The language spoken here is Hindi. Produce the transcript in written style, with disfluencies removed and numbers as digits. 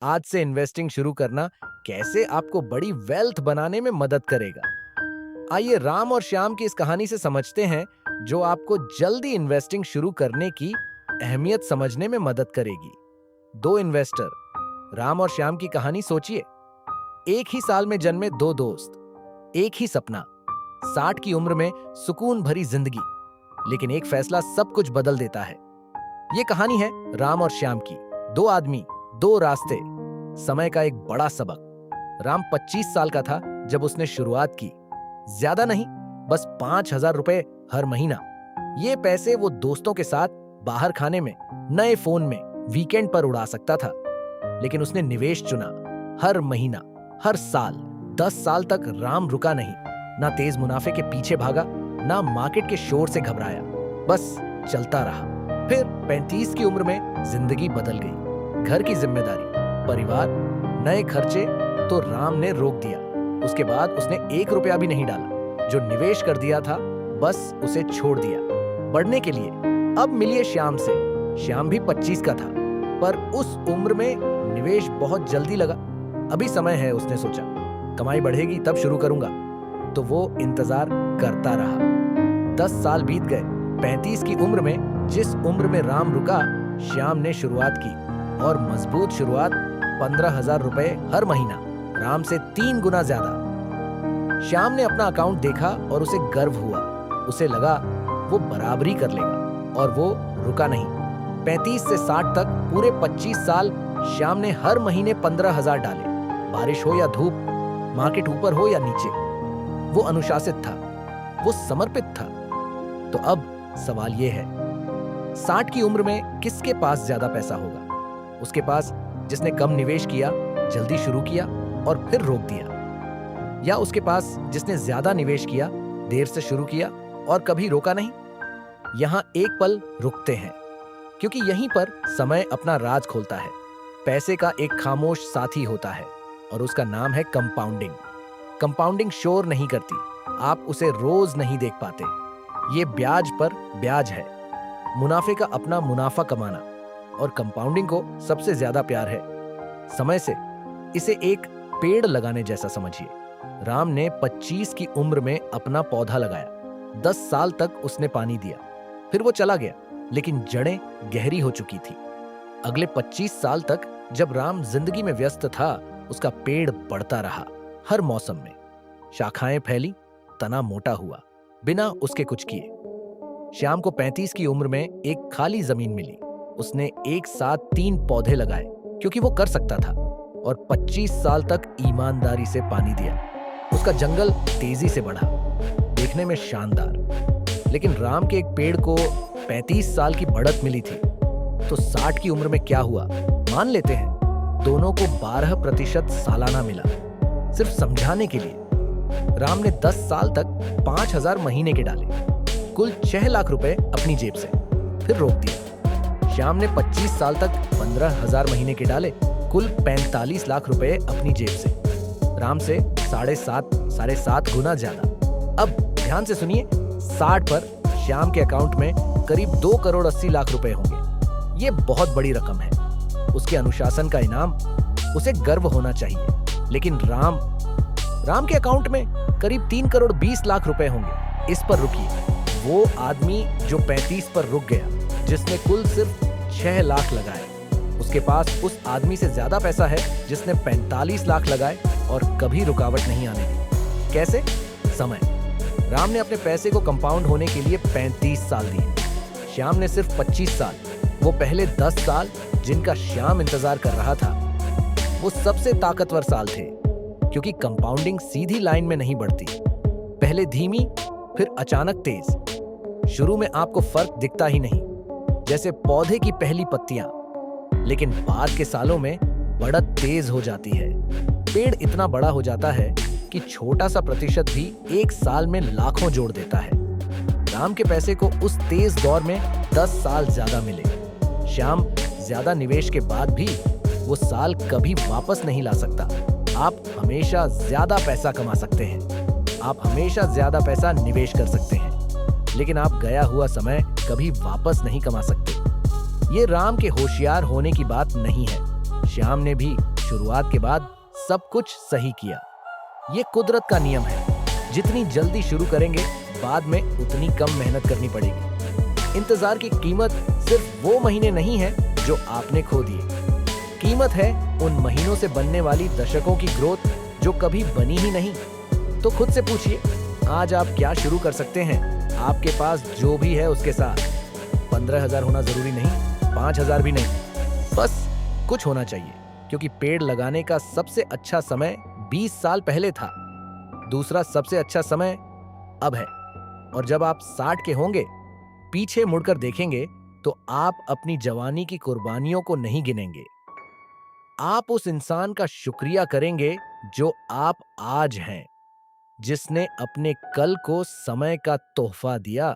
आज से इन्वेस्टिंग शुरू करना कैसे आपको बड़ी वेल्थ बनाने में मदद करेगा। आइए राम और श्याम की इस कहानी से समझते हैं, जो आपको जल्दी इन्वेस्टिंग शुरू करने की अहमियत समझने में मदद करेगी। दो इन्वेस्टर। राम और श्याम की कहानी सोचिए। एक ही साल में जन्मे दो दोस्त, एक ही सपना, 60 की उम्र में सुकून भरी जिंदगी। लेकिन एक फैसला सब कुछ बदल देता है। ये कहानी है राम और श्याम की। दो आदमी, दो रास्ते, समय का एक बड़ा सबक। राम 25 साल का था जब उसने शुरुआत की। ज्यादा नहीं, बस 5,000 रुपए हर महीना। ये पैसे वो दोस्तों के साथ बाहर खाने में, नए फोन में, वीकेंड पर उड़ा सकता था। लेकिन उसने निवेश चुना। हर महीना, हर साल, 10 साल तक राम रुका नहीं। ना तेज मुनाफे के पीछे भागा, ना मार्केट के शोर से घबराया। बस चलता रहा। फिर 35 की उम्र में जिंदगी बदल गई। घर की जिम्मेदारी, परिवार, नए खर्चे, तो राम ने रोक दिया। उसके बाद उसने 1 रुपया भी नहीं डाला। जो निवेश कर दिया था, बस उसे छोड़ दिया बढ़ने के लिए। अब मिलिए श्याम से। श्याम भी 25 का था, पर उस उम्र में निवेश बहुत जल्दी लगा। अभी समय है, उसने सोचा। कमाई बढ़ेगी तब शुरू करूंगा। तो वो इंतजार करता रहा। 10 साल बीत गए। 35 की उम्र में, जिस उम्र में राम रुका, श्याम ने शुरुआत की। और मजबूत शुरुआत। 15,000 रुपए हर महीना, राम से 3 गुना ज्यादा। श्याम ने अपना अकाउंट देखा और उसे गर्व हुआ। उसे लगा वो बराबरी कर लेगा, और वो रुका नहीं। 35 से 60 तक पूरे 25 साल श्याम ने हर महीने 15,000 डाले। बारिश हो या धूप, मार्केट ऊपर हो या नीचे, वो अनुशासित था, वो समर्पित था। तो अब सवाल ये है, 60 की उम्र में किसके पास ज्यादा पैसा होगा? उसके पास जिसने कम निवेश किया, जल्दी शुरू किया और फिर रोक दिया, या उसके पास जिसने ज्यादा निवेश किया, देर से शुरू किया और कभी रोका नहीं? यहां एक पल रुकते हैं, क्योंकि यहीं पर समय अपना राज खोलता है। पैसे का एक खामोश साथी होता है, और उसका नाम है कंपाउंडिंग। कंपाउंडिंग शोर नहीं करती, आप उसे रोज नहीं देख पाते। ये ब्याज पर ब्याज है, मुनाफे का अपना मुनाफा कमाना। और कंपाउंडिंग को सबसे ज्यादा प्यार है समय से। इसे एक पेड़ लगाने जैसा समझिए। राम ने 25 की उम्र में अपना पौधा लगाया। 10 साल तक उसने पानी दिया, फिर वो चला गया, लेकिन जड़ें गहरी हो चुकी थी। अगले 25 साल तक जब राम जिंदगी में व्यस्त था, उसका पेड़ बढ़ता रहा। हर मौसम में शाखाएं फैली, तना मोटा हुआ, बिना उसके कुछ किए। श्याम को 35 की उम्र में एक खाली जमीन मिली। उसने एक साथ 3 पौधे लगाए, क्योंकि वो कर सकता था, और 25 साल तक ईमानदारी से पानी दिया। उसका जंगल तेजी से बढ़ा, देखने में शानदार। लेकिन राम के एक पेड़ को 35 साल की बढ़त मिली थी, तो 60 की उम्र में क्या हुआ? मान लेते हैं दोनों को 12% सालाना मिला। सिर्फ समझाने के लिए, राम ने 10 साल तक 5,000 महीने के डाले, कुल 6 लाख रुपए अपनी जेब से, फिर रोक दिया। श्याम ने 25 साल तक 15,000 महीने के डाले, कुल 45 लाख रुपए अपनी जेब से, राम से 7.5 गुना ज्यादा। अब ध्यान से सुनिए, 60 पर श्याम के अकाउंट में करीब 2 करोड़ 80 लाख रुपए होंगे। ये बहुत बड़ी रकम है, उसके अनुशासन का इनाम। उसे गर्व होना चाहिए। लेकिन राम के अकाउंट में करीब 3 करोड़ 20 लाख रुपए होंगे। इस पर रुकिए। वो आदमी जो 35 पर रुक गया, जिसने कुल सिर्फ 6 लाख लगाए, उसके पास उस आदमी से ज्यादा पैसा है जिसने 45 लाख लगाए और कभी रुकावट नहीं आने दी। कैसे? समय। राम ने अपने पैसे को कंपाउंड होने के लिए 35 साल दिए। श्याम ने सिर्फ 25 साल। वो पहले 10 साल जिनका श्याम इंतजार कर रहा था, वो सबसे ताकतवर साल थे, क्योंकि कंपाउंडिंग सीधी लाइन में नहीं बढ़ती। पहले धीमी, फिर अचानक तेज। शुरू में आपको फर्क दिखता ही नहीं, जैसे पौधे की पहली पत्तियां, लेकिन बाद के सालों में बढ़त तेज हो जाती है। पेड़ इतना बड़ा हो जाता है कि छोटा सा प्रतिशत भी एक साल में लाखों जोड़ देता है। राम के पैसे को उस तेज दौर में 10 साल ज्यादा मिले। श्याम ज्यादा निवेश के बाद भी वो साल कभी वापस नहीं ला सकता। आप हमेशा ज्यादा पैसा कमा सकते हैं, आप हमेशा ज्यादा पैसा निवेश कर सकते हैं, लेकिन आप गया हुआ समय कभी वापस नहीं कमा सकते। ये राम के होशियार होने की बात नहीं है, श्याम ने भी शुरुआत के बाद सब कुछ सही किया। ये कुदरत का नियम है, जितनी जल्दी शुरू करेंगे बाद में उतनी कम मेहनत करनी पड़ेगी। इंतजार की कीमत सिर्फ वो महीने नहीं है जो आपने खो दिए, कीमत है उन महीनों से बनने वाली दशकों की ग्रोथ जो कभी बनी ही नहीं। तो खुद से पूछिए, आज आप क्या शुरू कर सकते हैं आपके पास जो भी है उसके साथ। 15,000 होना जरूरी नहीं, 5,000 भी नहीं, बस कुछ होना चाहिए, क्योंकि पेड़ लगाने का सबसे अच्छा समय 20 साल पहले था, दूसरा सबसे अच्छा समय अब है। और जब आप 60 के होंगे, पीछे मुड़कर देखेंगे तो आप अपनी जवानी की कुर्बानियों को नहीं गिनेंगे, आप उस इंसान का शुक्रिया करेंगे जो आप आज हैं, जिसने अपने कल को समय का तोहफा दिया।